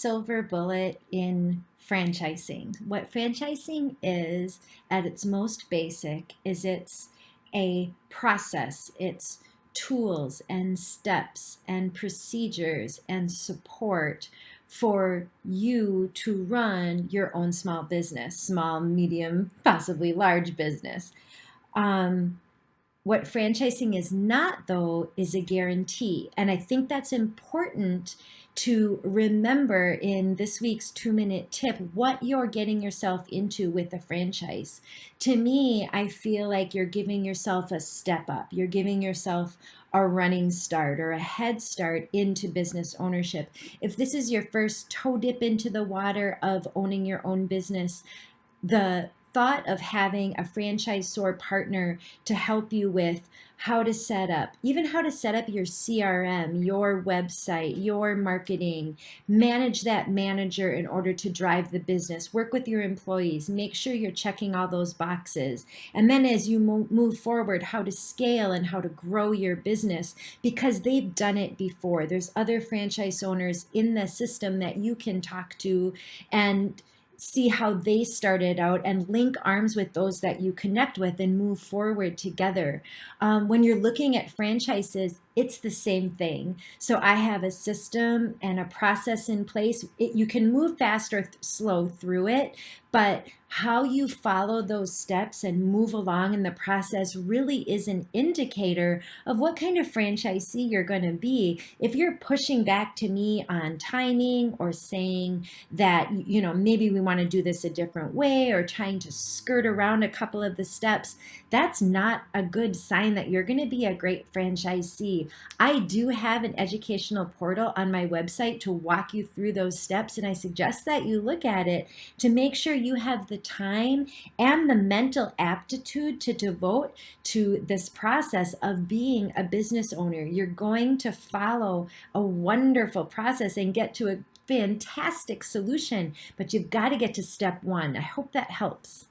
silver bullet in franchising. What franchising is at its most basic is it's a process. It's tools and steps and procedures and support for you to run your own small business, small, medium, possibly large business. Um, what franchising is not, though, is a guarantee. And I think that's important to remember in this week's 2-minute tip what you're getting yourself into with a franchise. To me, I feel like you're giving yourself a step up. You're giving yourself a running start or a head start into business ownership. If this is your first toe dip into the water of owning your own business, the thought of having a franchisor partner to help you with how to set up, even how to set up your CRM, your website, your marketing, manage that manager in order to drive the business, work with your employees, make sure you're checking all those boxes. And then as you move forward, how to scale and how to grow your business because they've done it before. There's other franchise owners in the system that you can talk to and see how they started out and link arms with those that you connect with and move forward together. When you're looking at franchises, it's the same thing. So I have a system and a process in place. You can move fast or slow through it, but how you follow those steps and move along in the process really is an indicator of what kind of franchisee you're going to be. If you're pushing back to me on timing or saying that, maybe we want to do this a different way or trying to skirt around a couple of the steps, that's not a good sign that you're going to be a great franchisee. I do have an educational portal on my website to walk you through those steps, and I suggest that you look at it to make sure you have the time and the mental aptitude to devote to this process of being a business owner. You're going to follow a wonderful process and get to a fantastic solution, but you've got to get to step one. I hope that helps.